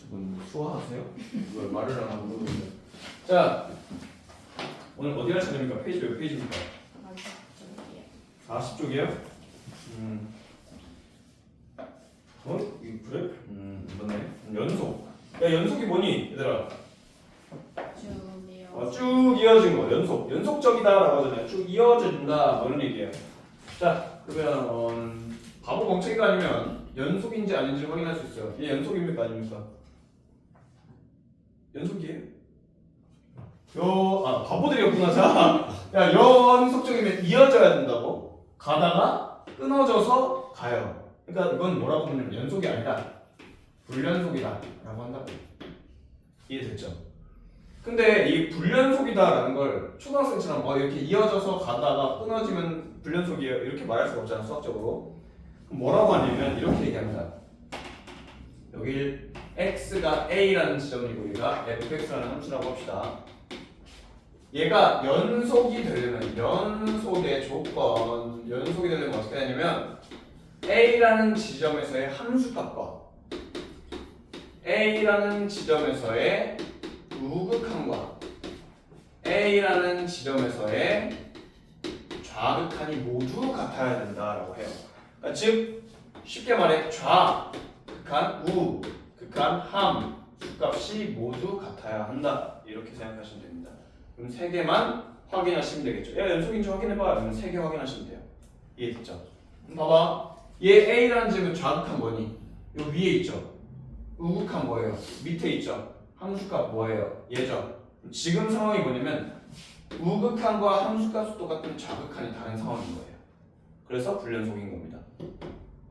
두분 수화하세요? 이걸 말을 안 하고 그러는데. 자, 오늘 어디 갈 차례입니까? 페이지 몇 페이지입니까? 40쪽이에요? 이거 그래? 맞네. 연속. 야, 연속이 뭐니? 얘들아. 쭉 이어진 거. 연속적이다라고 하잖아요. 쭉 이어진다. 뭐 이런 얘기예요. 자, 그러면 바보 멍청이가 아니면 연속인지 아닌지 확인할 수 있어요. 이게 연속입니까 아닙니까? 연속이에요. 바보들이었구나. 자, 야, 연속적이면 이어져야 된다고. 가다가 끊어져서 가요. 그러니까 이건 뭐라고 보면 연속이 아니라 불연속이다라고 한다고. 이해됐죠? 근데 이 불연속이다라는 걸 초등학생처럼 이렇게 이어져서 가다가 끊어지면 불연속이에요 이렇게 말할 수가 없잖아 수학적으로. 그럼 뭐라고 하냐면 이렇게 얘기합니다. 여기 x가 a라는 지점이고 우리가 fx라는 함수라고 합시다. 얘가 연속이 되려면 연속의 조건 연속이 되려면 어떻게 되냐면 a라는 지점에서의 함수값과 a라는 지점에서의 우극한과 a라는 지점에서의 좌극한이 모두 같아야 된다라고 해요. 그러니까 즉 쉽게 말해 좌극한, 우극한, 함 수값이 모두 같아야 한다 이렇게 생각하시면 됩니다. 그럼 세 개만 확인하시면 되겠죠. 야 연속인지 확인해봐. 그러면 세 개 확인하시면 돼요. 이해됐죠? 봐봐. 얘 a라는 지점은 좌극한 뭐니? 요 위에 있죠. 우극한 뭐예요? 밑에 있죠. 함수값 뭐예요? 얘죠. 지금 상황이 뭐냐면 우극한과 함수값이 똑같은 좌극한이 다른 상황인 거예요. 그래서 불연속인 겁니다.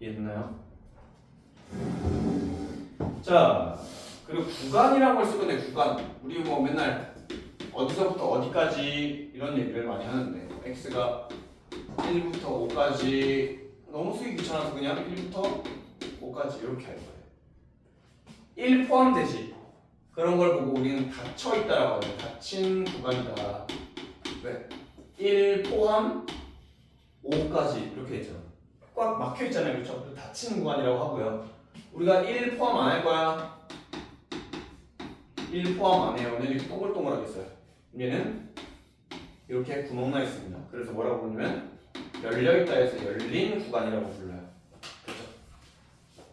이해됐나요? 자, 그리고 구간이라는 걸 쓰거든요. 구간. 우리 뭐 맨날 어디서부터 어디까지 이런 얘기를 많이 하는데 x가 1부터 5까지 너무 쓰기 귀찮아서 그냥 1부터 5까지 이렇게 할 거예요. 1 포함되지. 그런 걸 보고 우리는 닫혀있다라고 하죠. 닫힌 구간이다. 왜? 1 포함 5까지 이렇게 했죠. 꽉 막혀있잖아요. 그렇죠? 닫힌 구간이라고 하고요. 우리가 1 포함 안 할 거야. 1 포함 안 해요. 얘는 이렇게 동글동글하게 있어요. 얘는 이렇게 구멍 나 있습니다. 그래서 뭐라고 부르냐면 열려있다 해서 열린 구간이라고 불러요. 그렇죠?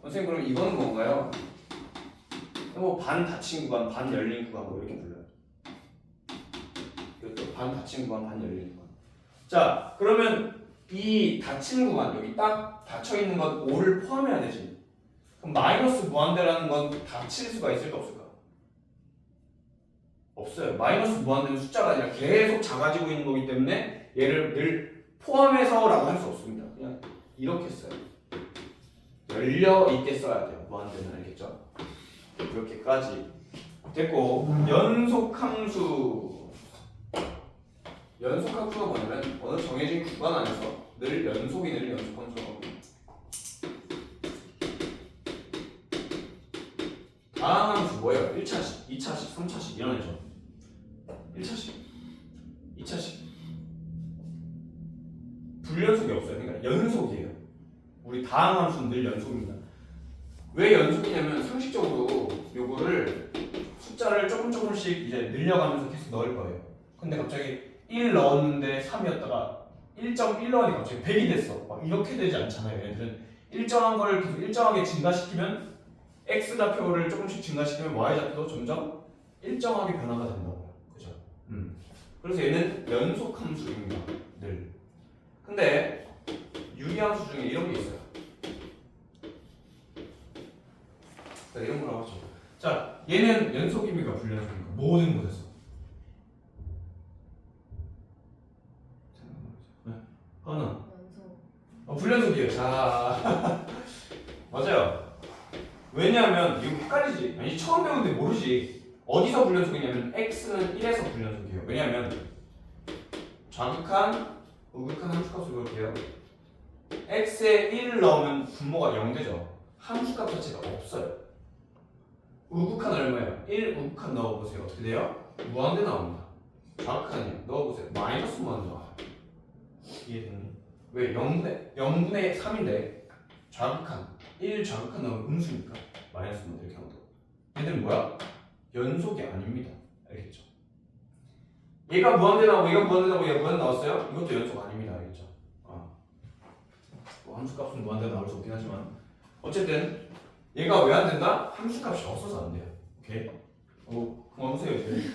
선생님 그럼 이거는 뭔가요? 뭐 반 닫힌 구간, 반 열린 구간 뭐 이렇게 불러요. 이것도 반 닫힌 구간, 반 열린 구간. 자, 그러면 이 닫힌 구간 여기 딱 닫혀 있는 건 5를 포함해야 되지. 그럼 마이너스 무한대라는 건 닫힐 수가 있을까 없을까? 없어요. 마이너스 무한대는 숫자가 아니라 계속 작아지고 있는 거기 때문에 얘를 늘 포함해서라고 할 수 없습니다. 그냥 이렇게 써요. 열려 있게 써야 돼요. 무한대는 알겠죠? 이렇게까지 됐고 연속함수 연속함수가 뭐냐면 어느 정해진 구간 안에서 늘 연속인을 연속함수라고 합니다. 다항함수 뭐예요? 1차식, 2차식, 3차식 이런 애죠. 1차식, 2차식 불연속이 없어요. 그러니까 연속이에요. 우리 다항함수는 늘 연속입니다. 왜 연속이냐면 상식적으로 요거를 숫자를 조금씩 이제 늘려가면서 계속 넣을 거예요. 근데 갑자기 1 넣었는데 3이었다가 1.1 넣으니까 갑자기 100이 됐어. 막 이렇게 되지 않잖아요. 얘들은 일정한 걸 계속 일정하게 증가시키면 x좌표를 조금씩 증가시키면 y좌표도 점점 일정하게 변화가 된다고요. 그죠? 그래서 얘는 연속함수입니다. 늘. 근데 유리함수 중에 이런 게 있어요. 자, 이런 거라고 하죠. 자, 얘는 연속입니까? 불연속입니까? 모든 곳에서. 네. 하나. 불연속이에요. 자, 맞아요. 왜냐하면 이거 헷갈리지. 아니 처음 배우는데 모르지. 어디서 불연속이냐면 x는 1에서 불연속이에요. 왜냐하면 좌극한, 우극한 함수값을 볼게요. x에 1을 넣으면 분모가 0 되죠. 함수값 자체가 없어요. 우극한 얼마예요? 1 우극한 넣어보세요. 어떻게 돼요? 무한대 나옵니다. 좌극한이요. 넣어보세요. 마이너스 무한대 나와요. 이해되니? 왜? 0분의 3인데 좌극한 1 좌극한 넣으면 음수니까 마이너스 무한대 이렇게 하면 돼. 얘들은 뭐야? 연속이 아닙니다. 알겠죠? 얘가 무한대 나오고 얘가 무한대 나오고 얘가 무한대 나왔어요? 이것도 연속 아닙니다. 알겠죠? 뭐 함수값은 무한대 나올 수 없긴 하지만 어쨌든 얘가 왜 안 된다? 함수값이 없어서 안 돼요. 오케이? 그만 보세요 이제.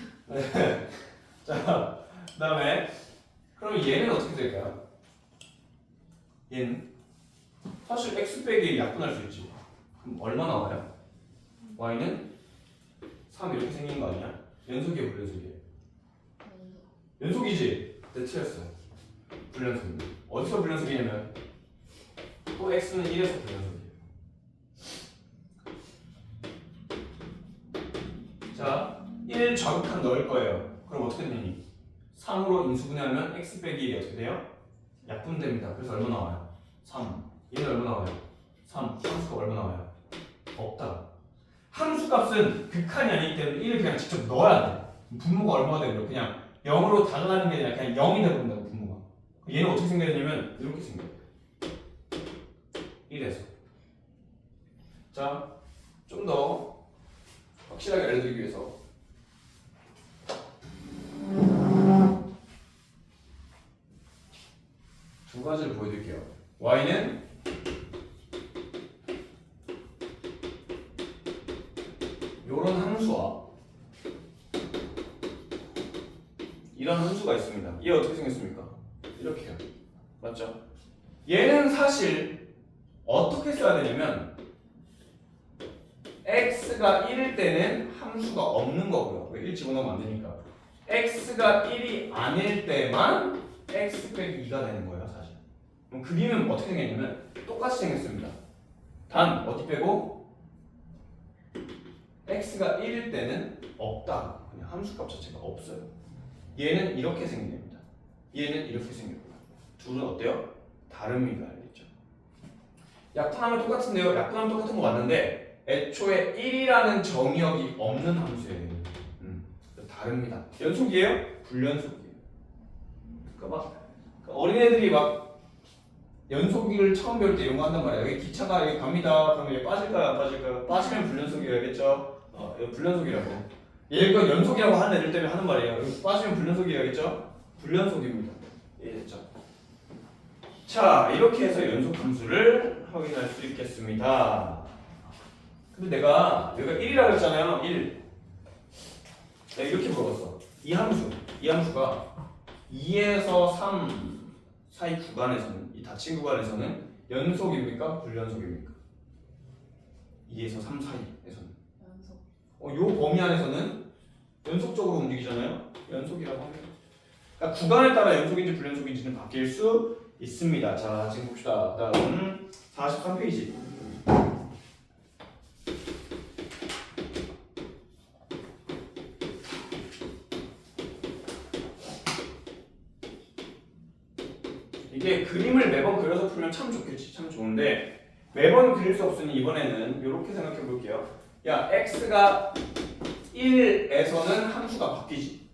자, 그다음에 그럼 얘는 어떻게 될까요? 얘는 사실 x 빼기 약분할 수 있지. 그럼 얼마 나와요? y는 3 이렇게 생긴 거 아니야? 연속이에요, 불연속이에요? 연속이지? 네, 틀렸어요. 불연속입니다. 어디서 불연속이냐면 또 x는 1에서 불연속이에요. 자, 1 좌극한 넣을 거예요. 그럼 어떻게 되니? 3으로 인수분해하면 x 빼기 1이 어떻게 돼요? 약분됩니다. 그래서 얼마 나와요? 3. 얘는 얼마 나와요? 3. 함수가 얼마 나와요? 없다. 함수값은 극한이 아니기 때문에 1을 그냥 직접 넣어야 돼. 분모가 얼마가 되고요? 그냥 0으로 다가가는 게 아니라 그냥 0이 되버린다고 분모가. 얘는 어떻게 생겨냐면 이렇게 생겨요. 1에서. 자, 좀 더 확실하게 알려드리기 위해서 두 가지를 보여드릴게요. y는 요런 함수와 이런 함수가 있습니다. 얘 어떻게 생겼습니까? 이렇게요. 맞죠? 얘는 사실 어떻게 써야 되냐면 x가 1일 때는 함수가 없는 거고요. 왜 1 집어넣으면 안 되니까. x가 1이 아닐 때만 x 빼기 2가 되는 거예요, 사실. 그럼 그림은 어떻게 생겼냐면 똑같이 생겼습니다. 단 어디 빼고 x가 1일 때는 없다. 그냥 함수값 자체가 없어요. 얘는 이렇게 생깁니다. 얘는 이렇게 생겼고요. 둘은 어때요? 다릅니다. 알겠죠? 약분하면 똑같은데요. 약분하면 똑같은 거 맞는데 애초에 1이라는 정의역이 없는 함수예요. 다릅니다. 연속이에요? 불연속이에요. 그러니까 어린애들이 막 연속을 처음 배울 때 이런 거 한단 말이에요. 여기 기차가 여기 갑니다. 그러면 얘 빠질까요? 안 빠질까요? 빠지면 불연속이에요. 알겠죠? 이거 불연속이라고. 얘가 연속이라고 하는 애들 때문에 하는 말이에요. 여기 빠지면 불연속이에요. 알겠죠? 불연속입니다. 이해됐죠? 자, 이렇게 해서 연속 함수를 확인할 수 있겠습니다. 근데 내가 여기가 1이라고 그랬잖아요. 1. 내가 이렇게 물어봤어. 이 함수가 2에서 3 사이 구간에서는, 이 닫힌 구간에서는 연속입니까? 불연속입니까? 2에서 3 사이에서는. 연속. 요 범위 안에서는 연속적으로 움직이잖아요. 연속이라고 합니다. 그러니까 구간에 따라 연속인지 불연속인지는 바뀔 수 있습니다. 자, 지금 봅시다. 다음 43페이지. 이게 그림을 매번 그려서 풀면 참 좋겠지, 참 좋은데 매번 그릴 수 없으니 이번에는 이렇게 생각해 볼게요. 야, x가 1에서는 함수가 바뀌지,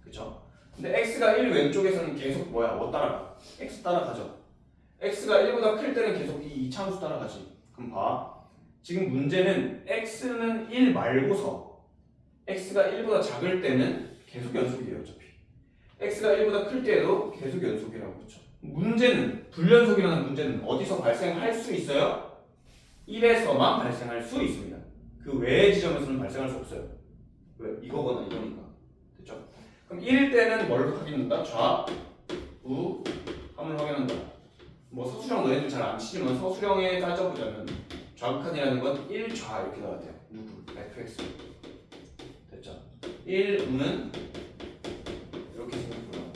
그쵸? 근데 x가 1 왼쪽에서는 계속 뭐야? 뭐 따라가? x 따라가죠. x가 1보다 클 때는 계속 이 2차 함수 따라가지. 그럼 봐, 지금 문제는 x는 1 말고서 x가 1보다 작을 때는 계속 연속이에요. 어차피 x가 1보다 클 때도 계속 연속이라고, 그쵸? 문제는, 불연속이라는 문제는 어디서 발생할 수 있어요? 1에서만 발생할 수 있습니다. 그 외의 지점에서는 발생할 수 없어요. 왜? 이거거나 이거니까. 됐죠? 그럼 1일 때는 뭘 확인한다? 좌, 우, 함을 확인한다. 뭐 서술형 너희들 잘 안 치지만 서술형에 따져보자면 좌극한이라는 건 1좌 이렇게 나와야 돼요. 누구? fx. 됐죠? 1우는 이렇게 생겼고요.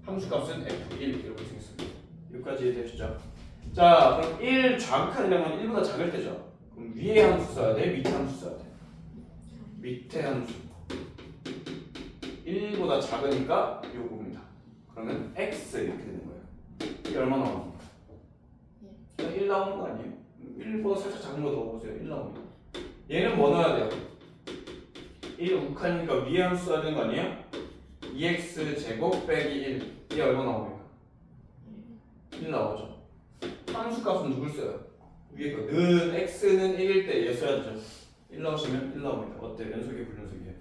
함수값은 f1 이렇게 생겼습니다. 여기까지 이해되시죠? 자, 그럼 1 좌극한이라는 건 1보다 작을 때죠. 그럼 위에 함수 써야 돼? 밑에 함수 써야 돼? 밑에 함수. 1보다 작으니까 요겁니다. 그러면 x 이렇게 되는 거예요. 이게 얼마 나옵니까? 1 나오는 거 아니에요? 1보다 살짝 작은 거 넣어보세요. 1 나옵니다. 얘는 뭐 넣어야 돼요? 1 우극하니까 위에 함수 써야 되는 거 아니에요? 2x 제곱 빼기 1. 이게 얼마 나옵니까? 1 나오죠. 함수 값은 누굴 써요? 위에 거. 는 x는 1일 때 얘 써야 되죠. 1 넣으시면 1 나옵니다. 어때? 연속이에요? 불연속이에요?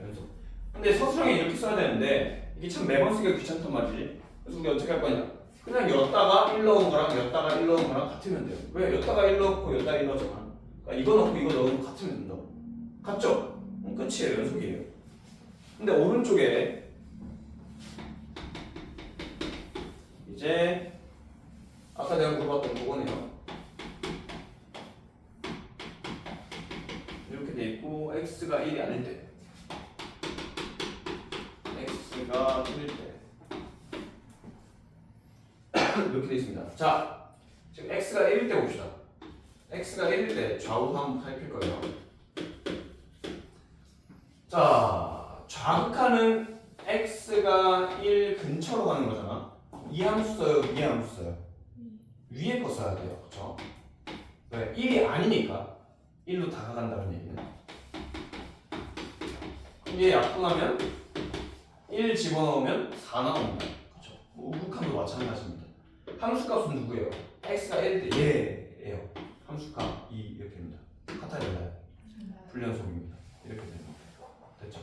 연속. 근데 서술형에 이렇게 써야 되는데 이게 참 매번 쓰기가 귀찮단 말이지. 그래서 우리 어떻게 할 거냐? 그냥 였다가 1 넣은 거랑 였다가 1 넣은 거랑 같으면 돼요. 왜? 였다가 1 넣고 였다가 1 넣었잖아. 그러니까 이거 넣고 이거 넣으면 같으면 된다고. 같죠? 끝이에요. 연속이에요. 근데 오른쪽에 이제 아까 내가 물어봤던 그거네요. 이렇게 돼 있고 x가 1이 아닐 때 x가 1일 때 이렇게 돼 있습니다. 자, 지금 x가 1일 때 봅시다. x가 1일 때 좌우 한번 살필 거예요. 자, 좌극하는 x가 1 근처로 가는 거잖아. 이 함수 써요, 위 함수 써요? 위에 거 써야 돼요. 그렇죠? 왜? 1이 아니니까 1로 다가간다는 얘기는. 이게 약분하면 1 집어넣으면 4 나옵니다. 그렇죠? 우극함도 마찬가지입니다. 함수값은 누구예요? x가 1일 때 얘예요. 함수값 2 이렇게 됩니다. 같아야 되나요? 불연속입니다. 이렇게 됩니다. 됐죠?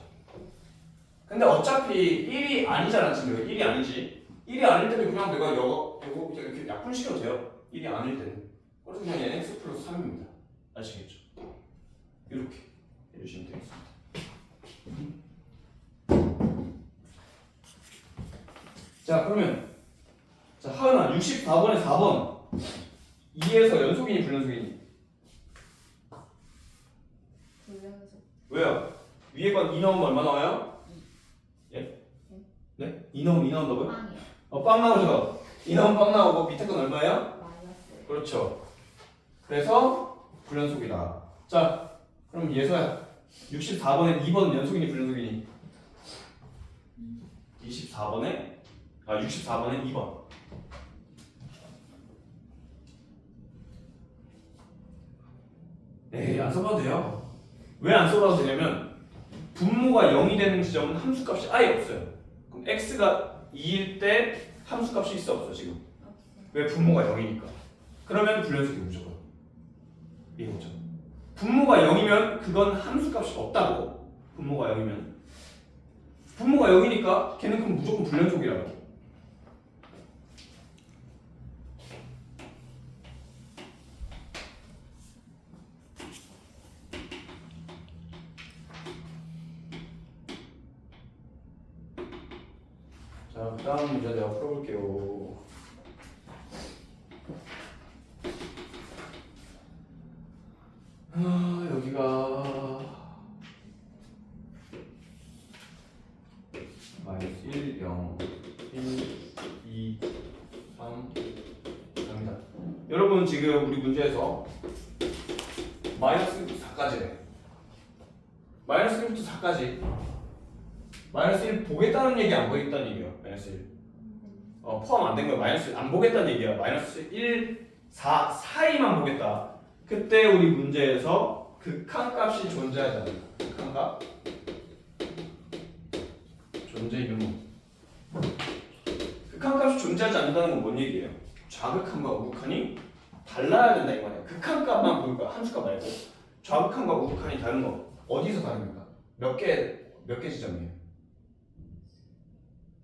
근데 어차피 1이 아니잖아. 지금 1이 아니지. 1이 아닐 때는 그냥 내가 이거 이렇게 약분시켜도 돼요. 1이 아닐 때는. 그래서 그냥 얘는 x 플러스 3입니다. 아시겠죠? 이렇게 해주시면 되겠습니다. 자, 그러면 자, 하은아 64번에 4번 2에서 연속이니 불연속이니? 불연속. 왜요? 위에 건 2 넣으면 얼마 나와요? 예? 네? 2 넣으면 2 나온다고요? 빵이요. 빵 나오죠? 2 넣으면 빵 나오고 밑에 건 얼마예요? 마이너스. 그렇죠. 그래서 불연속이다. 자, 그럼 예서야 64번에 2번 연속이니 불연속이니? 64번에 2번. 에이, 안 써봐도 돼요. 왜 안 써봐도 되냐면 분모가 0이 되는 지점은 함수값이 아예 없어요. 그럼 x가 2일 때 함수값이 있어 없어 지금? 왜? 분모가 0이니까. 그러면 불연속이 무조건. 이거죠. 분모가 0이면 그건 함수값이 없다고. 분모가 0이면. 분모가 0이니까 걔는 그럼 무조건 불연속이라고. 자, 그 다음 문제 내가 풀어볼게요. 여기가 마이너스 1, 0, 1, 2, 3 갑니다. 여러분 지금 우리 문제에서 마이너스 1부터 4까지래. 마이너스 1부터 4까지 마이너스 1 보겠다는 얘기 안 보겠다는 얘기야. 마이너스 1 포함 안 된 거야. 마이너스 1 안 보겠다는 얘기야. 마이너스 1, 4 사이만 보겠다. 그때 우리 문제에서 극한값이 존재하잖아. 극한값 존재 유무. 극한값이 존재하지 않는다는 건 뭔 얘기예요? 좌극한과 우극한이 달라야 된다 이 말이야. 극한값만 볼 거야. 함수값 말고. 좌극한과 우극한이 다른 거 어디서 다릅니까? 몇 개 지점이에요?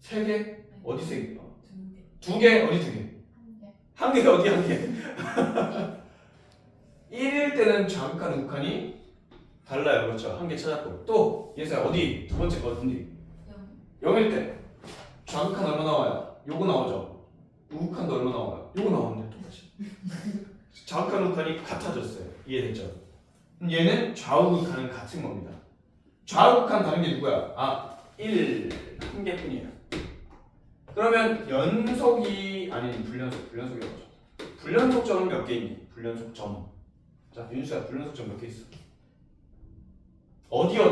3개? 어디 3개? 2개? 어디 2개? 한 개 어디 한 개? 1일 때는 좌극한 우극한이 달라요. 그렇죠? 한 개 찾았고 또 예서야 어디? 두 번째 거 어딘지? 0일 때 좌극한 얼마 나와요? 요거 나오죠? 우극한도 얼마 나와요? 요거 나오는데 똑같이 좌극한 우극한이 같아졌어요. 이해됐죠? 그럼 얘는 좌우극한은 같은 겁니다. 좌우극한 다른 게 누구야? 1 한 개뿐이에요. 그러면 연속이 아닌 불연속이라고 하죠. 불연속점은 몇 개 있니? 불연속점. 자, 윤수야 불연속점 몇 개 있어? 어디야?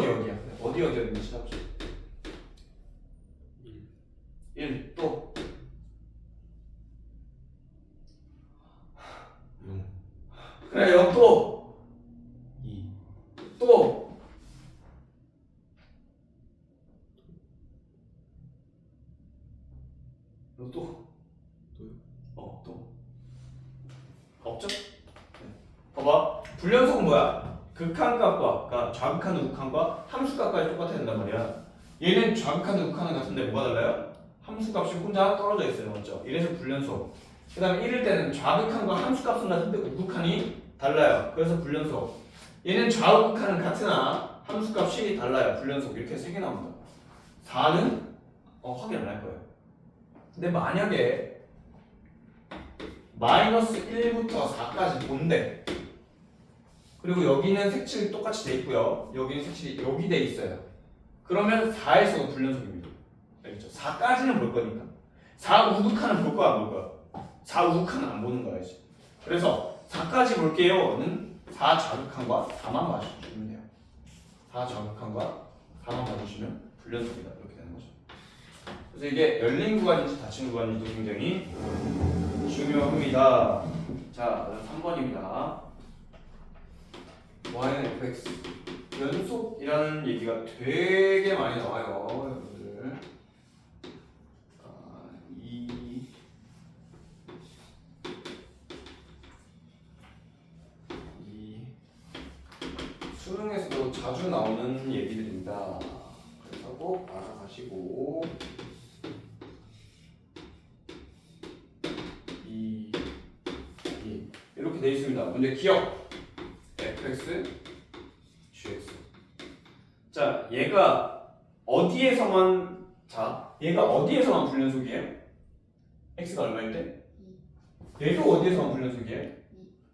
어디인지 찾아보자. 1 또 0 그래 0 또 2 또 또 없죠? 네. 봐봐 불연속은 뭐야? 극한값과 그러니까 좌극한 우극한과 함수값까지 똑같아야 된단 말이야. 얘는 좌극한 우극한은 같은데 뭐가 달라요? 함수값이 혼자 떨어져 있어요. 맞죠? 이래서 불연속. 그 다음에 이럴 때는 좌극한과 함수값은 같은데 우극한이 달라요. 그래서 불연속. 얘는 좌우극한은 같으나 함수값이 달라요. 불연속. 이렇게 3개 나옵니다. 4는 확인 안 할 거예요. 근데 만약에 마이너스 1부터 4까지 본대. 그리고 여기는 색칠이 똑같이 돼 있고요. 여기는 색칠이 여기 돼 있어요. 그러면 4에서도 불연속입니다. 알겠죠? 4까지는 볼 거니까. 4 우극한은 볼 거야, 안 볼 거야? 4 우극한은 안 보는 거야, 이제. 그래서 4까지 볼게요는 4 좌극한과 4만 봐주시면 돼요. 4 좌극한과 4만 봐주시면 불연속이다. 이렇게 되는 거죠. 그래서 이게 열린 구간인지 닫힌 구간인지도 굉장히 중요합니다. 자, 3번입니다. y는 fx 연속이라는 얘기가 되게 많이 나와요, 여러분들. 이 수능에서도 자주 나오는 얘기들입니다. 그래서 꼭 알아가시고 이렇게 돼 있습니다. 문제 기억 fx gx. 자, 얘가 어디에서만 불연속이에요? x가 얼마일 때? 얘도 어디에서만 불연속이에요?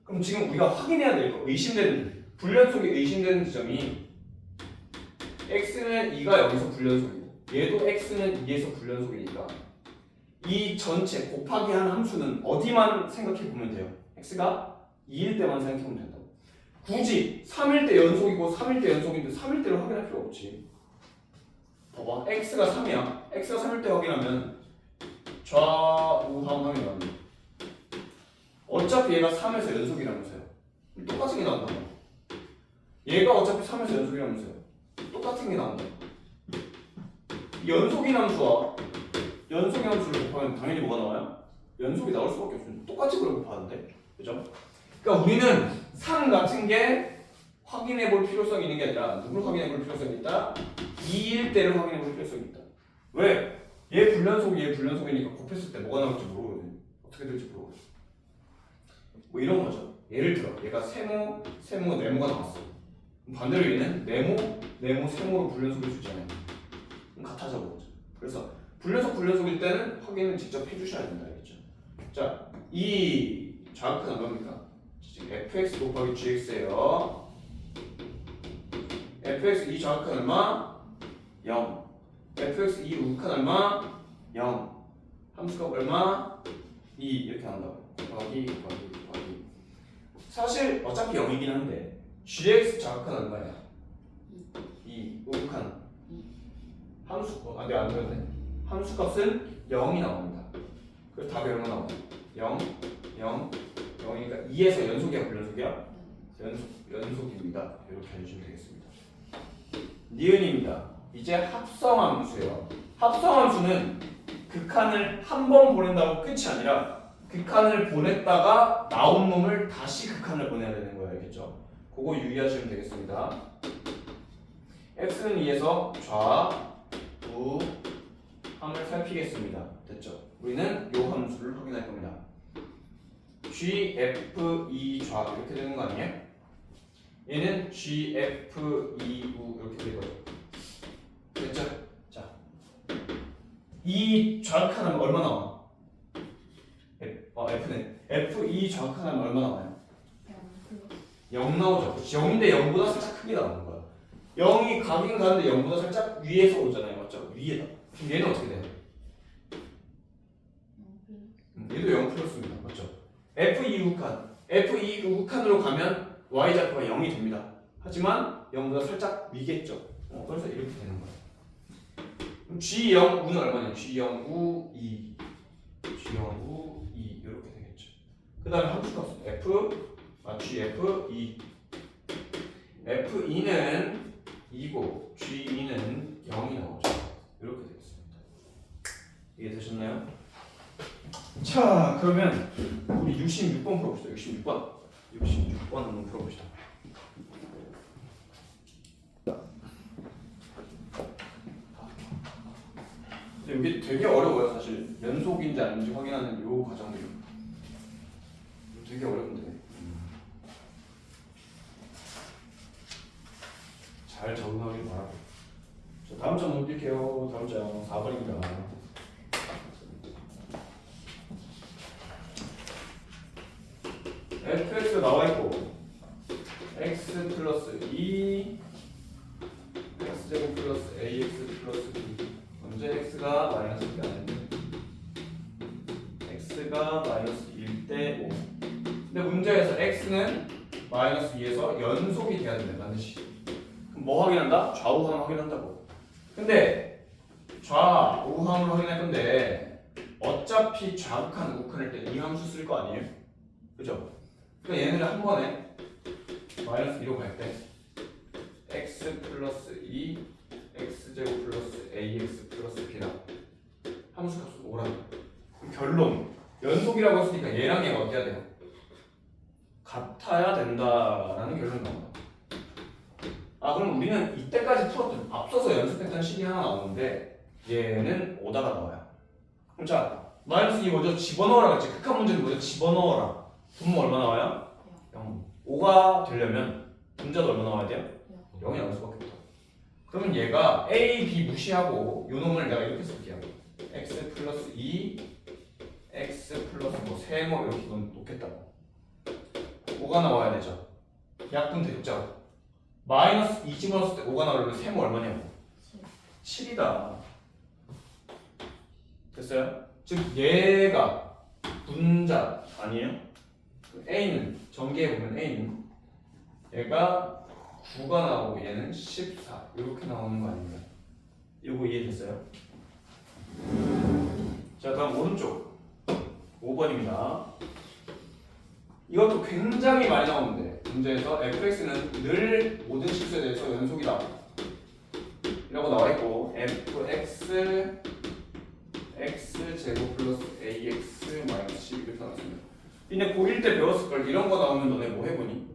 그럼 지금 우리가 확인해야 될 거, 불연속이 의심되는 지점이 x는 2가 여기서 불연속이고 얘도 x는 2에서 불연속이니까 이 전체 곱하기 한 함수는 어디만 생각해 보면 돼요? x가 2일 때만 생각해 보면 된다고. 굳이 3일 때 연속이고 3일 때 연속인데 3일 때를 확인할 필요 없지. 봐봐, x가 3이야. x가 3일 때 확인하면 좌우함 확인하면 어차피 얘가 3에서 연속이라면서요. 똑같은 게 나온다. 얘가 어차피 3에서 연속이라면서요. 똑같은 게 나온다. 연속인 함수와 연속인 함수를 곱하면 당연히 뭐가 나와요? 연속이 나올 수밖에 없습니다. 똑같이 그걸 곱하는데, 그죠? 그러니까 우리는 3 같은 게 확인해 볼 필요성이 있는 게 아니라 누굴 확인해 볼 필요성이 있다? 2일 때를 확인해 볼 필요성이 있다. 왜? 얘 불연속이니까 곱했을 때 뭐가 나올지 모르거든요. 어떻게 될지 모르거든요. 뭐 이런 거죠. 예를 들어 얘가 세모, 네모가 나왔어. 반대로 얘는 네모, 세모로 불연속을 주잖아요. 그럼 같아져 버리죠. 그래서 불연속일 때는 확인을 직접 해주셔야 된다. 알겠죠? 자, 이 좌극은 얼마입니까? fx 곱하기 gx예요. fx 이 좌극은 얼마? 0. fx 이 우극은 얼마? 0. 함수값 얼마? 2 이렇게 한다고. 곱하기. 사실 어차피 0이긴 한데 gx 좌극은 얼마야? 2. 우극한 함수 안 되었네. 함수값은 0이 나옵니다. 그래서 답이 얼마 나와요? 0, 0이니까 2에서 연속이야, 불연속이야? 연속입니다. 이렇게 해주시면 되겠습니다. 니은입니다. 이제 합성함수예요. 합성함수는 극한을 한 번 보낸다고 끝이 아니라 극한을 보냈다가 나온 놈을 다시 극한을 보내야 되는 거예요. 알겠죠? 그거 유의하시면 되겠습니다. x는 2에서 좌우 함을 살피겠습니다. 됐죠? 우리는 요 함수를 확인할 겁니다. g, f, e, 좌 이렇게 되는 거 아니에요? 얘는 g, f, e, u 이렇게 되거든요. 됐죠? 자, 이 좌극하면 얼마 나와? f네. f, e 좌극하면 얼마 나와요? 0 나오죠. 0인데 0보다 살짝 크게 나오는 거야. 0이 가긴 가는데 0보다 살짝 위에서 오잖아요. 맞죠? 위에다. 그럼 얘는 어떻게 돼요? 얘도 0 플러스입니다. 맞죠? F2 우극한으로 가면 y좌표가 0이 됩니다. 하지만 0보다 살짝 위겠죠. 그래서 이렇게 되는 거예요. 그럼 G0 우는 얼마냐? G0 우 2 이렇게 되겠죠. 그 다음에 함수값은 GF2 F2는 2고 G2는 0이 나오죠. 이렇게 되겠습니다. 이해되셨나요? 자, 그러면 우리 66번 풀어봅시다. 66번 한번 풀어봅시다. 근데 이게 되게 어려워요 사실. 연속인지 아닌지 확인하는 요 과정들이 되게 어려운데. 잘 적응하길 바라고. 자, 다음 점 넘길게요. 다음 점 4번입니다. fx가 나와 있고 x 플러스 2 x제곱 플러스 ax 플러스 b. 언제 x가 마이너스 1이 아닌데 x가 마이너스 1대 5. 근데 문제에서 x는 마이너스 2에서 연속이 돼야 된다 반드시. 그럼 뭐 확인한다? 좌우함 확인한다고. 근데 좌우함을 확인할 건데 어차피 좌극한 우극한일 때 이 함수 쓸 거 아니에요? 그죠? 그러니까 얘네를 한 번에 마이너스 2로 갈 때 x 플러스 2 x제곱 플러스 ax 플러스 b라 함수 값은 5라고. 결론 연속이라고 했으니까 얘랑 얘가 어때야 돼요? 같아야 된다라는 결론이 나온다. 아 그럼 우리는 이때까지 풀었던 앞서서 연습했던 식이 하나 나오는데 얘는 오다가 나와요. 그럼 자 마이너스 2 먼저 집어넣으라 그랬지. 극한 문제는 먼저 집어넣어라. 분모 얼마 나와요? 0. 5가 되려면 분자도 얼마 나와야 돼요? 0이 나올 수밖에 없다. 그러면 얘가 a, b 무시하고 요 놈을 내가 이렇게 쓸게요. x 플러스 2 x 플러스 뭐 세모 이렇게 놓겠다고. 5가 나와야 되죠. 약분 대입자로 마이너스 2 집어넣었을 때 5가 나오려면 세모 얼마냐고? 7이다. 됐어요? 즉 얘가 분자 아니에요? a는 전개해보면 a는 얘가 9가 나오고 얘는 14 이렇게 나오는 거 아닙니까? 이거 이해됐어요? 자 다음 오른쪽 5번입니다. 이것도 굉장히 많이 나오는데 문제에서 fx는 늘 모든 실수에 대해서 연속이다 이라고 나와있고 fx x제곱 플러스 ax 마이너스 12 이렇게 나왔습니다. 근데 고1 때 배웠을 걸 이런 거 나오면 너네 뭐 해보니?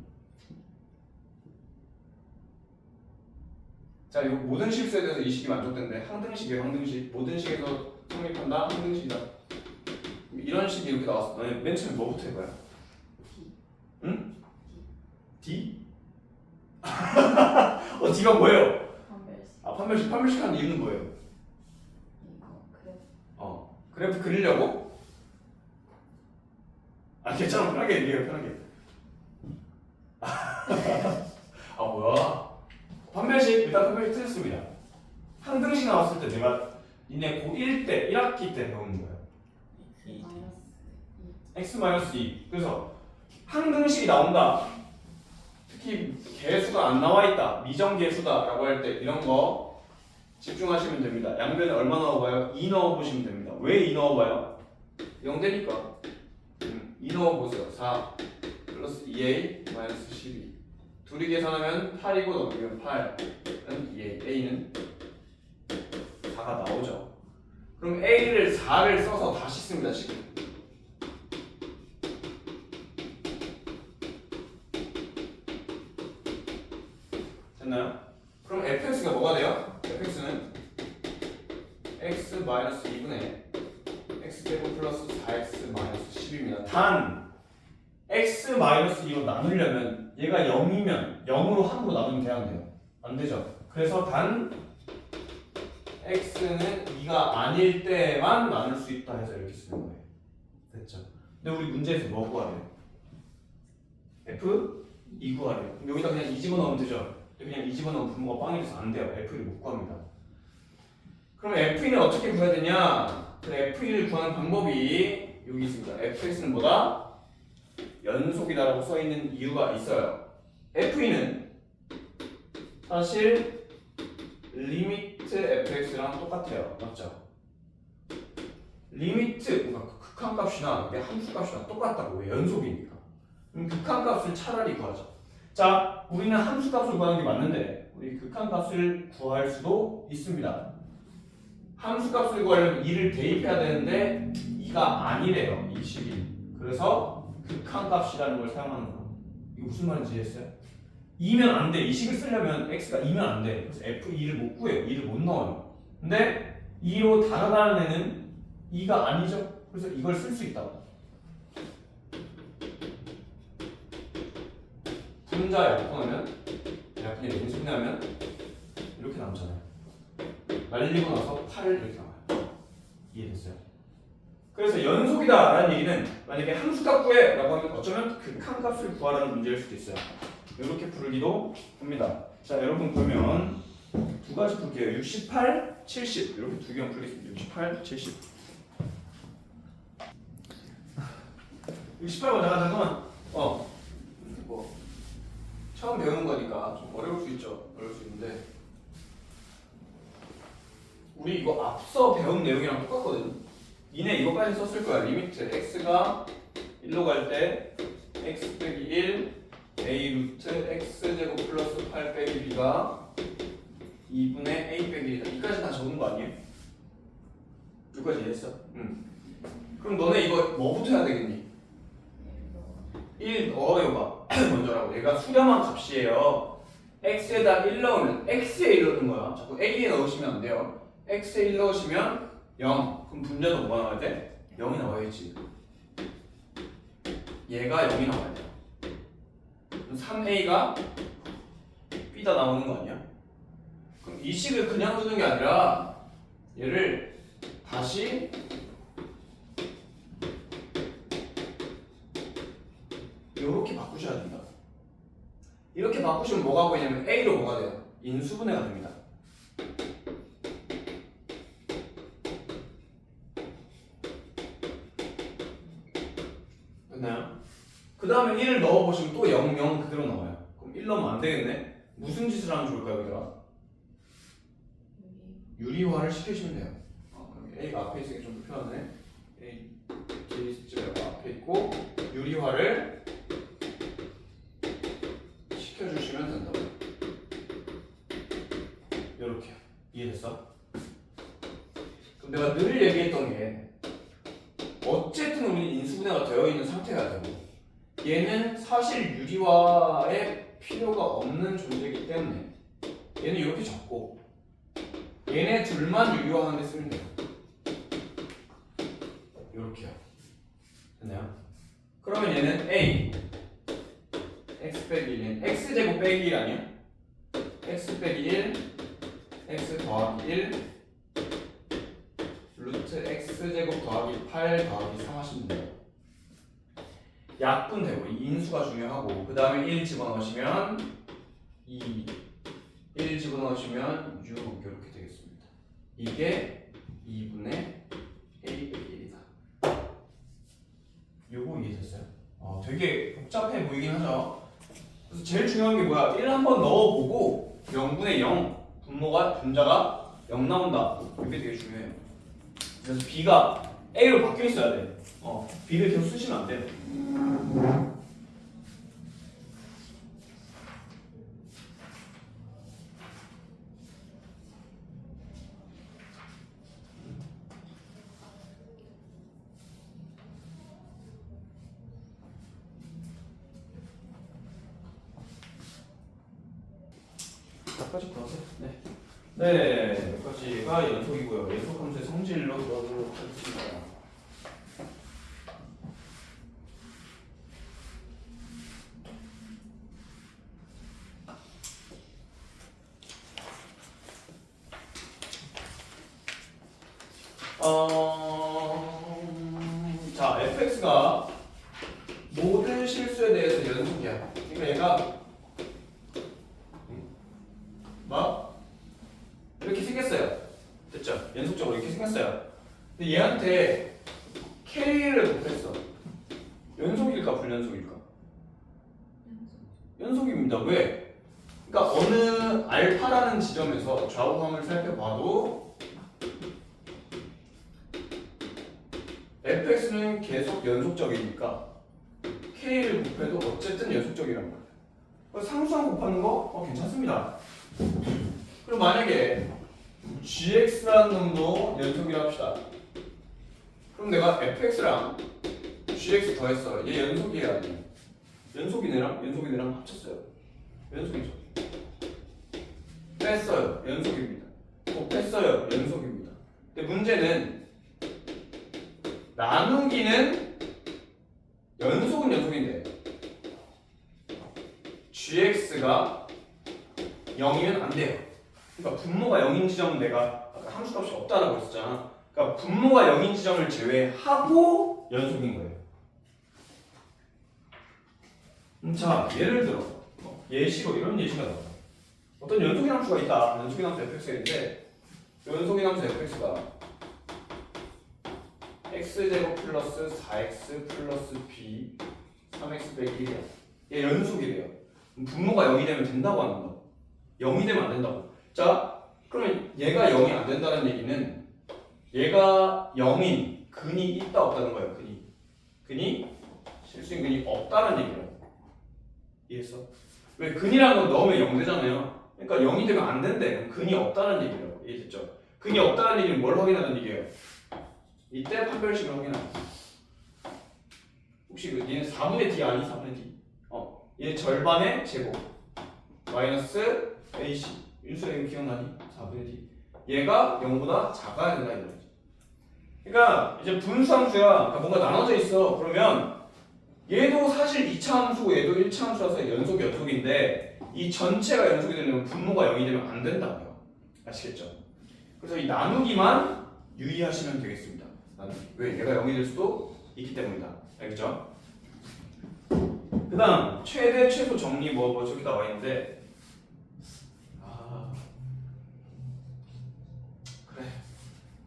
자 이거 모든 실수에 대해서 이 식이 만족된대. 항등식이에요. 항등식. 모든 식에서 성립한다. 항등식이다. 이런 식이 이렇게 나왔어. 너네 맨 처음에 뭐부터 해봐요? 응? D? D가 뭐예요? 판별식. 아 판별식 하는 이유는 뭐예요? 이거 그래. 그래프 그리려고? 아 괜찮아 편하게 얘기해요 편하게. 아 뭐야? 판별식 일단 판별식 틀렸습니다. 항등식 나왔을 때 내가 니네 고1 때 1학기 때 배우는 거예요. x-2. 그래서 항등식이 나온다. 특히 개수가 안 나와 있다. 미정개수다라고 할 때 이런 거 집중하시면 됩니다. 양변에 얼마 넣어봐요? 2 넣어보시면 됩니다. 왜 2 넣어봐요? 0 되니까 2 넣어보세요. 4 플러스 2a 마이너스 12 둘이 계산하면 8이고 넘기면 8은 2a a는 4가 나오죠. 그럼 a를 4를 써서 다시 씁니다. 지금 됐나요? 그럼 fx가 뭐가 돼요? fx는 x-2분의 x제곱 플러스 4x 마이너스 10입니다. 단 x-2로 나누려면 얘가 0이면 0으로 함으로 나누면 돼야 안 돼요? 안 되죠. 그래서 단 x는 2가 아닐 때만 나눌 수 있다 해서 이렇게 쓰는 거예요. 됐죠? 근데 우리 문제에서 뭐 구하래요? f 2 구하래요. 그럼 여기다 그냥 2 집어넣으면 되죠? 그냥 이 집어넣으면 분모가 빵이 돼서 안 돼요. F를 못 구합니다. 그럼 F는 어떻게 구해야 되냐? 그 F를 구하는 방법이 여기 있습니다. fx는 뭐다? 연속이다라고 써있는 이유가 있어요. F는 사실 리미트 fx랑 똑같아요. 맞죠? 리미트, 그러니까 극한값이나 함수값이나 똑같다고. 왜? 연속이니까. 그럼 극한값을 차라리 구하죠. 자, 우리는 함수값을 구하는 게 맞는데 우리 극한값을 구할 수도 있습니다. 함수값을 구하려면 2를 대입해야 되는데 2가 아니래요. 이 식이. 그래서 극한값이라는 걸 사용하는 거예요. 이거 무슨 말인지 이해했어요? 2면 안 돼. 이 식을 쓰려면 x가 2면 안 돼. 그래서 f2를 못 구해요. 2를 못 넣어요. 근데 2로 다가가는 애는 2가 아니죠. 그래서 이걸 쓸 수 있다. 분자 약분하면 약분이 인수분해하면 이렇게 남잖아요. 말리고 나서 8 이렇게 나와요. 이해됐어요? 그래서 연속이다라는 얘기는 만약에 함수값 구해라고 하면 어쩌면 극한값을 구하라는 문제일 수도 있어요. 이렇게 부르기도 합니다. 자, 여러분 보면 두 가지 풀게요. 68, 70 이렇게 두 개만 풀겠습니다. 68, 70. 68번 잠깐만. 뭐 처음 배우는 거니까 좀 어려울 수 있죠. 어려울 수 있는데 우리 이거 앞서 배운 내용이랑 똑같거든. 이네 이거까지 썼을 거야. 리미트 x가 1로 갈 때 x 빼기 1 a 루트 x 제곱 플러스 8 빼기 b가 2분의 a 빼기 1이다. 이까지 다 적은 거 아니에요? 여기까지 이해했어? 응. 그럼 너네 이거 뭐부터 해야 되겠니? 1 넣어요 봐. 먼저라고. 얘가 수렴한 값이에요. x에다 1 넣으면 x에 1 넣는 거야. 자꾸 a에 넣으시면 안 돼요. x에 1 넣으시면 0. 그럼 분자도 뭐가 나와야 돼? 0이 나와야지. 얘가 0이 나와야 돼. 그럼 3a가 b다 나오는 거 아니야? 그럼 이 식을 그냥 두는 게 아니라 얘를 다시 이렇게 바꾸셔야 된다. 이렇게 바꾸시면 뭐가 보이냐면 a로 뭐가 돼요? 인수분해가 됩니다. 됐나요? 그 다음에 1을 넣어보시면 또 0, 0 그대로 나와요. 그럼 1 넣으면 안 되겠네? 무슨 짓을 하면 좋을까요, 얘들아? 유리화를 시키시면 돼요. 그럼 A가 앞에 있으니까 좀 불편하네. A, J가 앞에 있고 유리화를 시켜주시면 된다고. 요렇게요. 이해됐어? 그럼 내가 늘 얘기했던 게 어쨌든 우리 인수분해가 되어 있는 상태가 되고 얘는 사실 유리화에 필요가 없는 존재이기 때문에 얘는 이렇게 적고 얘네 둘만 유리화하는 데 쓰면 돼요. 이렇게요. 됐나요? 그러면 얘는 A x 빼기 1은 x제곱 빼기 1 아니야? x 빼기 1 x 더하기 1 루트 x제곱 더하기 8 더하기 3 하시면 돼요. 약분되고 이 인수가 중요하고 그 다음에 1 집어넣으시면 2 1 집어넣으시면 6 이렇게 되겠습니다. 이게 2분의 a 빼기 1이다. 요거 이해됐어요? 되게 복잡해 보이긴 하죠. 그래서 제일 중요한 게 뭐야? 1 한번 넣어보고 0분의 0 분자가 0 나온다. 이게 되게 중요해요. 그래서 b가 a로 바뀌어 있어야 돼. b를 계속 쓰시면 안 돼요. 여기까지 풀어서 네, 여기까지가 연속이고요. 연속함수의 성질로 들어가도록 하겠습니다. 자, fx가 모든 실수에 대해서 연속이야. 그러니까 얘가 막 이렇게 생겼어요. 됐죠? 연속적으로 이렇게 생겼어요. 근데 얘한테 K를 곱했어. 연속일까 불연속일까? 연속입니다. 왜? 그러니까 어느 알파라는 지점에서 좌우함을 살펴봐도 fx는 계속 연속적이니까 K를 곱해도 어쨌든 연속적이란 말이에요. 상수항 곱하는 거 괜찮습니다. 그럼 만약에 gx라는 놈도 연속이라 합시다. 그럼 내가 fx랑 gx 더했어. 얘 연속이에요 아니에요? 연속이네랑 합쳤어요. 연속이죠. 뺐어요. 연속입니다. 곱했어요. 연속입니다. 근데 문제는 나누기는 연속은 연속인데 gx가 0이면 안 돼요. 그러니까 분모가 0인 지점은 내가 아까 함수값이 없다라고 했었잖아. 그러니까 분모가 0인 지점을 제외하고 연속인 거예요. 자, 예를 들어 예시로 이런 예시가 나와요. 어떤 연속인 함수가 있다. 연속인 함수 fx가 있는데 연속인 함수 fx가 x제곱 플러스 4x 플러스 b 3x 빼기 1이야. 얘 연속이래요. 분모가 0이 되면 된다고 안 된다고? 0이 되면 안 된다고. 자, 그러면 얘가 0이 안 된다는 얘기는 얘가 0인 근이 있다 없다는 거예요. 근이 실수인 근이 없다는 얘기예요. 이해했어? 왜 근이라는 건 넣으면 0 되잖아요. 그러니까 0이 되면 안 된대. 근이 없다는 얘기예요. 이해됐죠? 근이 없다는 얘기는 뭘 확인하는 얘기예요? 이때 판별식을 확인하는 거야. 혹시 얘는 4분의 d 아니? 4분의 d? 얘 절반의 제곱 마이너스 ac 윤수야 이거 기억나니? 4분의 d 얘가 0보다 작아야 된다 이거지. 그러니까 이제 분수함수야. 그러니까 뭔가 나눠져 있어. 그러면 얘도 사실 2차 함수고 얘도 1차 함수라서 연속인데 이 전체가 연속이 되려면 분모가 0이 되면 안 된다고요. 아시겠죠? 그래서 이 나누기만 유의하시면 되겠습니다. 왜? 얘가 0이 될 수도 있기 때문이다. 알겠죠? 그 다음 최대 최소 정리 뭐 저기 나와 있는데 그래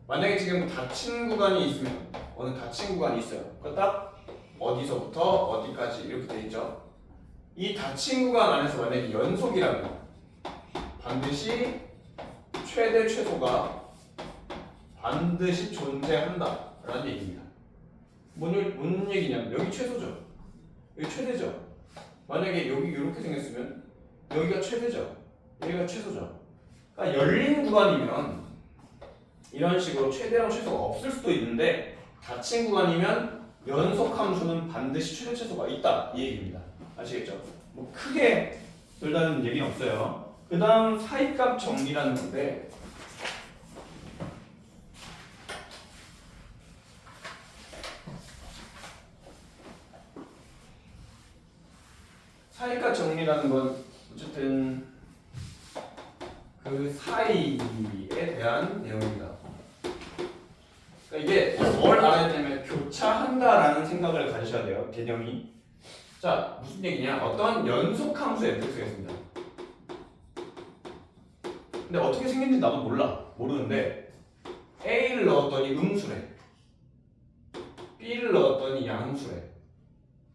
만약에 지금 닫힌 구간이 있으면 어느 닫힌 구간이 있어요. 그 딱 어디서부터 어디까지 이렇게 돼 있죠. 이 닫힌 구간 안에서 만약에 연속이라면 반드시 최대 최소가 반드시 존재한다 라는 얘기입니다. 뭔 얘기냐면 여기 최소죠. 여기 최대죠. 만약에 여기 이렇게 생겼으면 여기가 최대죠. 여기가 최소죠. 그러니까 열린 구간이면 이런 식으로 최대랑 최소가 없을 수도 있는데 닫힌 구간이면 연속 함수는 반드시 최대 최소가 있다 이 얘기입니다. 아시겠죠? 뭐 크게 별다른 얘기는 없어요. 그 다음 사이값 정리라는 건데 사이값 정리라는 건 어쨌든 그 사이에 대한 내용입니다. 그러니까 이게 뭘 알아야 되냐면 교차한다라는 생각을 가지셔야 돼요. 개념이. 자, 무슨 얘기냐? 어떤 연속 함수 fx가 있습니다. 근데 어떻게 생긴지 나도 모르는데 a를 넣었더니 음수래. b를 넣었더니 양수래.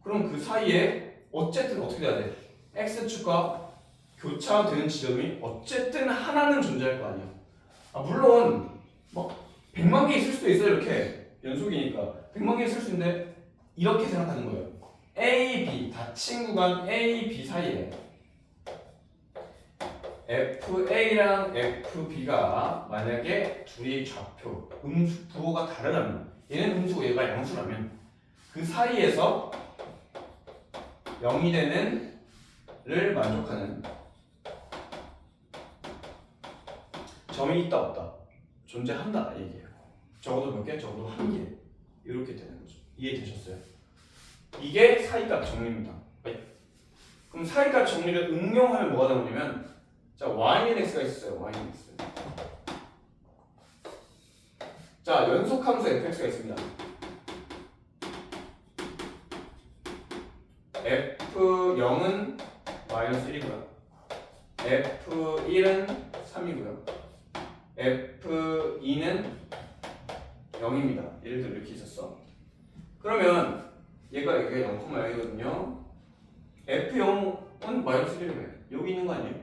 그럼 그 사이에 어쨌든 어떻게 돼야 돼? x축과 교차되는 지점이 어쨌든 하나는 존재할 거 아니야. 물론 뭐 100만 개 있을 수도 있어요. 이렇게 연속이니까 100만 개 있을 수 있는데 이렇게 생각하는 거예요. A, B 닫힌 구간 A, B 사이에 FA랑 FB가 만약에 둘이 좌표, 음수, 부호가 다르다면 얘는 음수고 얘가 양수라면 그 사이에서 0이 되는 를 만족하는 점이 있다 없다 존재한다 얘기예요. 적어도 몇 개? 적어도 한 개. 이렇게 되는 거죠. 이해되셨어요? 이게 사이값 정리입니다. 그럼 사이값 정리를 응용하면 뭐가 나오냐면 자 y는 x가 있어요. y는 x. 자 연속함수 fx가 있습니다. f0은 마이너스 1이고요. f1은 3이고요. f2는 0입니다. 예를 들어 이렇게 있었어. 그러면 얘가 여기가 0,0이거든요. f0은 마이너스 1이고요. 여기 있는 거 아니에요?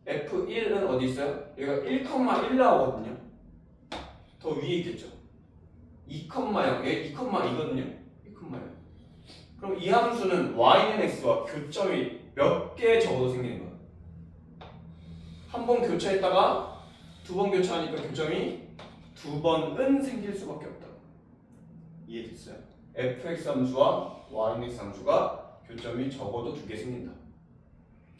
f1은 어디 있어요? 얘가 1,1 나오거든요. 더 위에 있겠죠. 2,0 얘 2,2거든요. 2,0 그럼 이 함수는 y는 x와 교점이 몇 개 적어도 생기는 거야. 한 번 교차했다가 두 번 교차하니까 교점이 두 번은 생길 수밖에 없다. 이해됐어요? fx 함수와 y는 x 함수가 교점이 적어도 두 개 생긴다.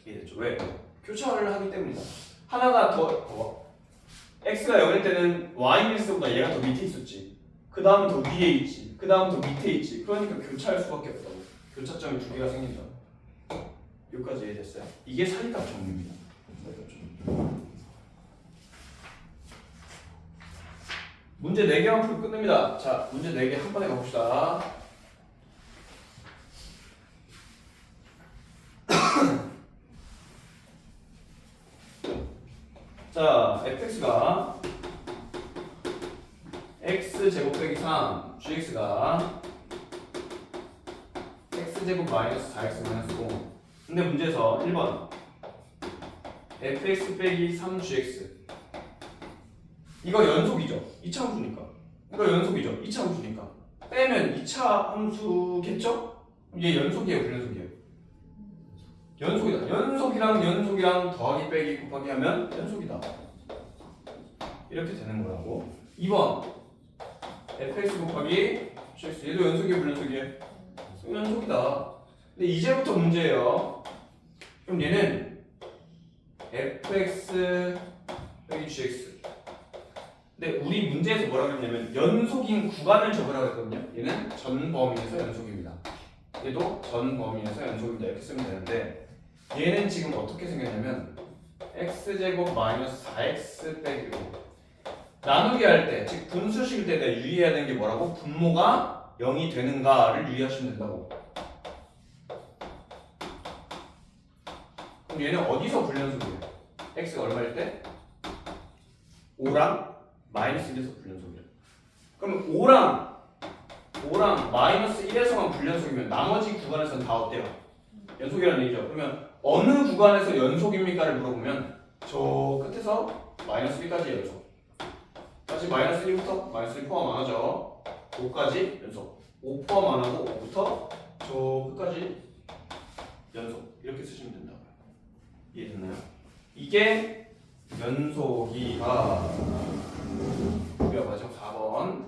이해됐죠? 왜? 교차를 하기 때문이다. 하나가 더 x가 0일 때는 y-보다 얘가 더 밑에 있었지. 그 다음은 더 위에 있지. 그 다음은 더 밑에 있지. 그러니까 교차할 수밖에 없다고. 교차점이 두 개가 생긴다. 여기까지 이해됐어요? 이게 사이값 정리입니다. 사이값 정리. 문제 4개만 풀고 끝냅니다. 자, 문제 4개 한 번에 가봅시다. 자, fx가 x제곱 빼기 3, gx가 x제곱 마이너스 4x 마이너스 5. 근데 문제에서 1번 fx 빼기 3gx 이거 연속이죠? 2차 함수니까. 이거 연속이죠? 2차 함수니까. 빼면 2차 함수겠죠? 얘 연속이에요, 불연속이에요? 연속이다. 연속이랑 더하기 빼기 곱하기 하면 연속이다. 이렇게 되는 거라고. 2번 fx 곱하기 gx 얘도 연속이에요, 불연속이에요? 연속이다. 근데 이제부터 문제예요. 그럼 얘는 fx 빼기 gx. 근데 우리 문제에서 뭐라고 했냐면 연속인 구간을 적으라고 했거든요. 얘는 전 범위에서 연속입니다. 얘도 전 범위에서 연속입니다. 이렇게 쓰면 되는데 얘는 지금 어떻게 생겼냐면 x제곱 마이너스 4x 빼기 5 나누기 할 때, 즉 분수식일 때 내가 유의해야 되는 게 뭐라고? 분모가 0이 되는가를 유의하시면 된다고. 그럼 얘는 어디서 불연속이에요? x가 얼마일 때? 5랑 마이너스 1에서 불연속이에요. 그럼 5랑 마이너스 1에서만 불연속이면 나머지 구간에서는 다 어때요? 연속이라는 얘기죠. 그러면 어느 구간에서 연속입니까를 물어보면 저 끝에서 마이너스 1까지 연속. 다시 마이너스 1부터 마이너스 1 포함 안 하죠. 5까지 연속. 5 포함 안 하고 5부터 저 끝까지 연속. 이렇게 쓰시면 된다고요. 이해됐나요? 이게 연속이가 우리가 마지막 4번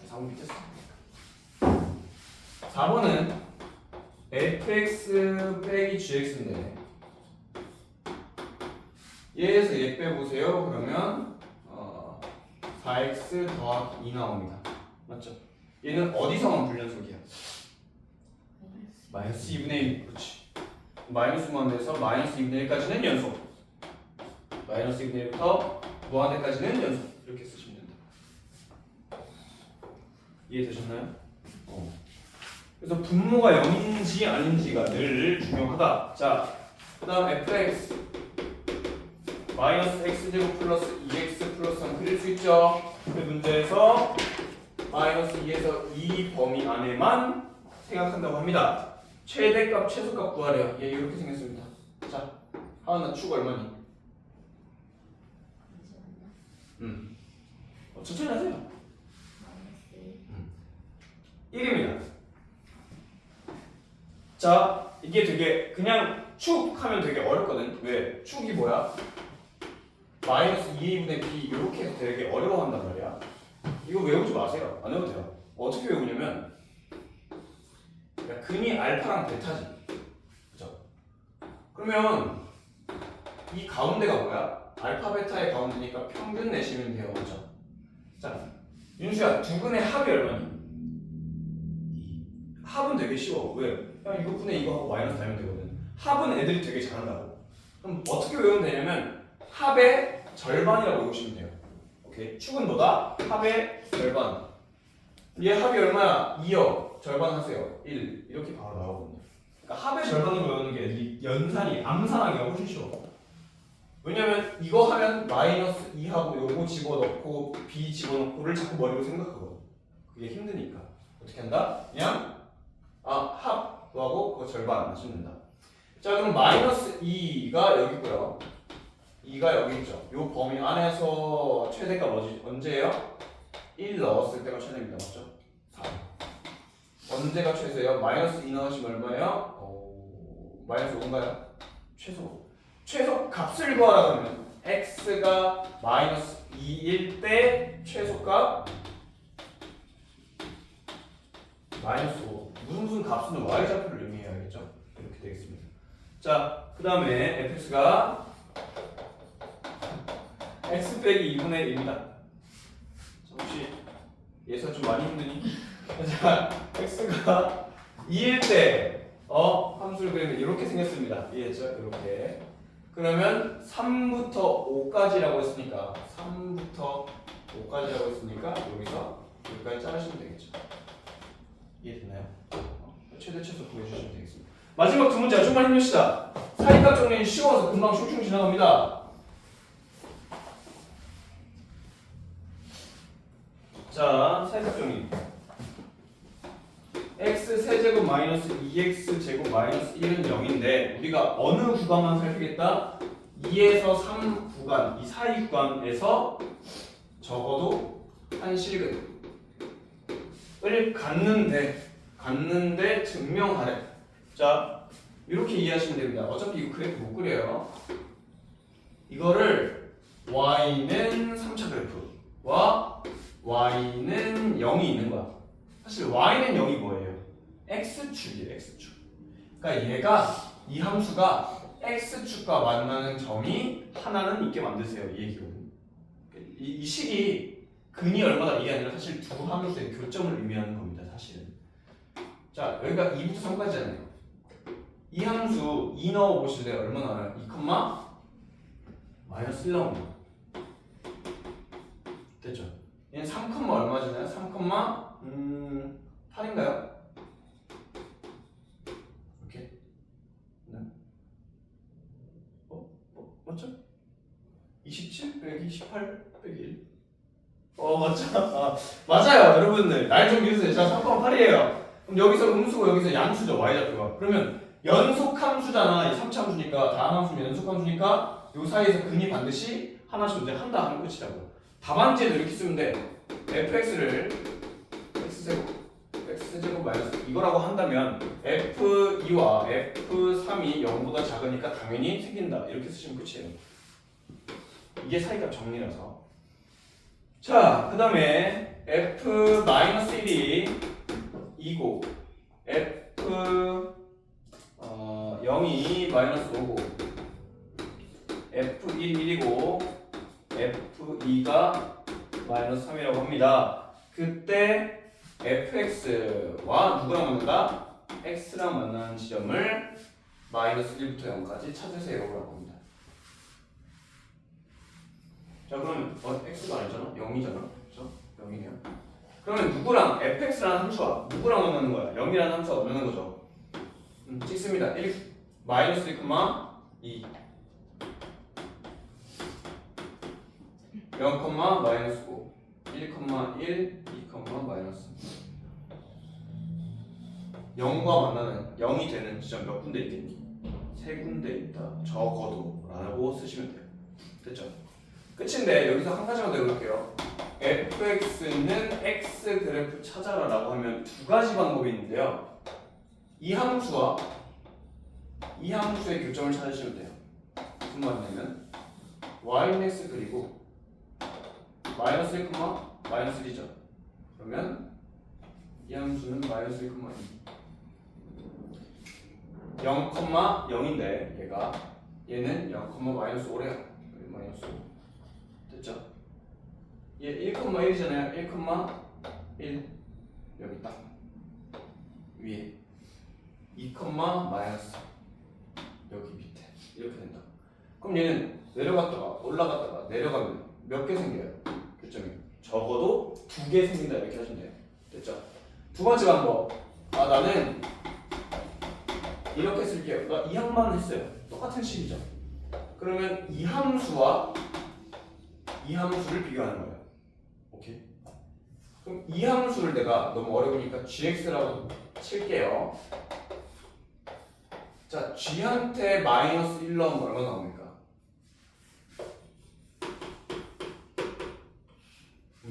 4번 밑에 씁니다. 4번은 fx 빼기 gx인데 얘에서 얘 빼보세요. 그러면 4x 더하기 2 나옵니다. 맞죠? 얘는 어디서만 불연속이야? 마이너스 2분의 1. 그렇지. 마이너스만 돼서 마이너스 2분의 1까지는 연속. 마이너스 2분의 1부터 무한대까지는 연속. 이렇게 쓰시면 된다. 이해되셨나요? 그래서 분모가 0인지 아닌지가 늘 중요하다. 자, 그 다음 fx 마이너스 x제곱 플러스 2x 플러스 3 그릴 수 있죠? 그 문제에서 마이너스 2에서 이 범위 안에만 생각한다고 합니다. 최대값, 최소값 구하래요. 얘 이렇게 생겼습니다. 자, 하나 축 얼마니? 천천히 하세요. 1입니다. 자, 이게 되게 그냥 축 하면 되게 어렵거든. 왜? 축이 뭐야? 마이너스 2분의 b 이렇게 해서 되게 어려워한단 말이야. 이거 외우지 마세요. 안 외워도 돼요. 어떻게 외우냐면 근이 알파랑 베타지. 그죠? 그러면 이 가운데가 뭐야? 알파 베타의 가운데니까 평균 내시면 돼요. 그죠? 자, 윤수야, 두 근의 합이 얼마니? 합은 되게 쉬워. 왜? 그냥 이거 분의 이거 하고 마이너스 달면 되거든. 합은 애들이 되게 잘한다고. 그럼 어떻게 외우면 되냐면 합의 절반이라고 외우시면 돼요. 오케이. 축은 뭐다? 합의 절반. 얘 합이 얼마야? 2요. 절반 하세요. 1. 이렇게 바로 나오거든요. 그러니까 합의 절반으로 외우는 게 애들이 연산이 암산하기가 훨씬 쉬워. 왜냐면 이거 하면 마이너스 2하고 요거 집어넣고 b 집어넣고를 자꾸 머리로 생각하거든. 그게 힘드니까. 어떻게 한다? 그냥 합하고 그거 절반 하시면 된다. 자, 그럼 마이너스 2가 여기 있고요. 2가 여기 있죠. 요 범위 안에서 최대값 언제예요? 1 넣었을 때가 최대입니다. 맞죠? 4. 언제가 최소예요? 마이너스 2 넣으시면 얼마예요? 마이너스 5인가요? 최소. 최소 값을 구하라 그러면 x가 마이너스 2일 때 최소값 마이너스 5. 무슨 값은 y좌표를 의미해야겠죠? 이렇게 되겠습니다. 자, 그 다음에 fx가 x 빼기 2분의 1이다. 혹시 예서 좀 많이 힘드니? 자, x가 2일 때 함수를 그리면 이렇게 생겼습니다. 이해했죠? 이렇게. 그러면 3부터 5까지라고 했으니까 3부터 5까지라고 했으니까 여기서 여기까지 자르시면 되겠죠. 이해됐나요? 최대 최소 구해주시면 되겠습니다. 마지막 두 문제 좀만 힘냅시다. 사이값 정리는 쉬워서 금방 슝슝 지나갑니다. 자, 사이값 정리. x 세제곱 마이너스 2x 제곱 마이너스 1은 0인데 우리가 어느 구간만 살피겠다? 2에서 3 구간, 이 사이 구간에서 적어도 한 실근을 갖는데 증명하래. 자, 이렇게 이해하시면 됩니다. 어차피 이거 그래프 못 그려요. 이거를 y는 3차 그래프와 y는 0이 있는 거야. 사실 y는 0이 뭐예요? x축이에요. x축. 그러니까 얘가 이 함수가 x축과 만나는 점이 하나는 있게 만드세요. 이 얘기거든요. 이 식이 근이 얼마다 이게 아니라 사실 두 함수의 교점을 의미하는 겁니다. 사실은. 자, 여기가 2부터 3까지잖아요. 이 함수 2 넣어 보실래 얼마 나와요? 2, 마이너스 1 나옵니다. 됐죠? 얘는 3, 얼마잖아요? 3, 8인가요? 이렇게. 네. 맞죠? 27 빼기 18 빼기 1. 맞죠? 맞아요, 여러분들. 날 좀 믿으세요. 자, 3, 8이에요. 그럼 여기서 음수고 여기서 양수죠, y좌표가. 그러면 연속함수잖아. 이 3차 함수니까 다음 함수는 연속함수니까 요 사이에서 근이 반드시 하나씩 존재한다 하는 끝이라고. 답안지에도 이렇게 쓰면 돼. fx를 x제곱 마이너스 이거라고 한다면 f2와 f3이 0보다 작으니까 당연히 생긴다. 이렇게 쓰시면 끝이에요. 이게 사이값 정리라서. 자, 그 다음에 f-1이 2고 f0이 마이너스 5고 f1 1이고 f2가 마이너스 3이라고 합니다. 그때 fx와 누구랑 만난다? x랑 만나는 지점을 마이너스 1부터 0까지 찾으세요라고 합니다. 자, 그러면 x가 아니잖아? 0이잖아. 그렇죠? 0이네요. 그러면 누구랑 fx라는 함수와 누구랑 만나는 거야? 0이라는 함수와 만나는 거죠. 찍습니다. 1 마이너스 1,2 0, 마이너스 5 1, 1, 2, 마이너스 0과 만나는 0이 되는 지점 몇 군데 있겠니? 세 군데 있다. 적어도 라고 쓰시면 돼요. 됐죠? 끝인데 여기서 한 가지만 더 해볼게요. fx는 x 그래프 찾아라 라고 하면 두 가지 방법이 있는데요. 이 함수와 이 함수의 교점을 찾으시면 돼요. 무슨 말이냐면 y는 x 그리고 마이너스 1, 마이너스 1이죠. 그러면 이 함수는 마이너스 1, 2 0, 0인데 얘는 0, 마이너스 5래요. 마이너스 5 됐죠? 얘 1,1이잖아요. 1,1 여기 딱 위에 2, 마이너스 여기 밑에 이렇게 된다. 그럼 얘는 내려갔다가 올라갔다가 내려가면 몇 개 생겨요? 교점이 적어도 2개 생긴다 이렇게 하시면 돼요. 됐죠? 두 번째 방법. 나는 이렇게 쓸게요. 나 이 항만 했어요. 똑같은 식이죠. 그러면 이 함수와 이 함수를 비교하는 거예요. 오케이? 그럼 이 함수를 내가 너무 어려우니까 gx라고 칠게요. 자, g한테 마이너스 1 넣으면 얼마 나옵니까?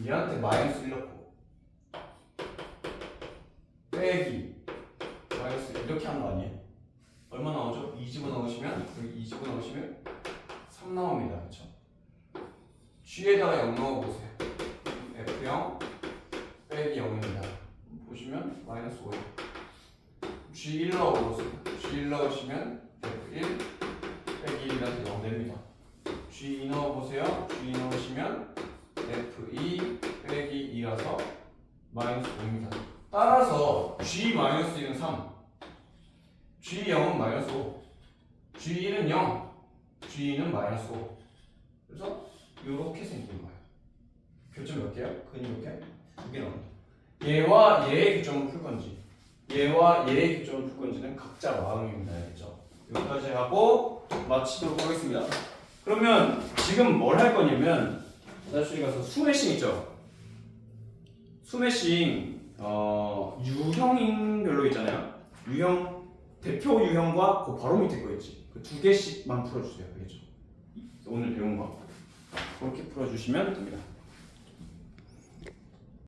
얘한테 마이너스 1 넣고 빼기 마이너스 이렇게 하는 거 아니에요? 얼마 나오죠? 2 집어넣으시면 여기 2 집어넣으시면 3 나옵니다. 그렇죠? g에다가 0 넣어보세요. f0 빼기 0입니다. 보시면 마이너스 5예요. g1 넣어보세요. g1 넣으시면 f1 빼기 1이라서 0 됩니다. G 넣어보세요. G 넣으시면 F2 빼기 2라서 마이너스 5입니다. 따라서 G-1은 3, G0은 마이너스 5, G1은 0, G2는 마이너스 5. 그래서 이렇게 생긴 거예요. 교점 몇 개요? 근이 몇 개? 2개 나옵니다. 얘와 얘의 교점을 풀 건지 얘와 얘의 교점을 풀 건지는 각자 마음입니다. 알겠죠? 여기까지 하고 마치도록 하겠습니다. 그러면 지금 뭘 할 거냐면 나중에 가서 수매싱 있죠? 수매싱 유형별로 있잖아요. 유형 대표 유형과 그 바로 밑에 거 있지. 그 두 개씩만 풀어주세요. 알겠죠? 오늘 배운 거 그렇게 풀어주시면 됩니다.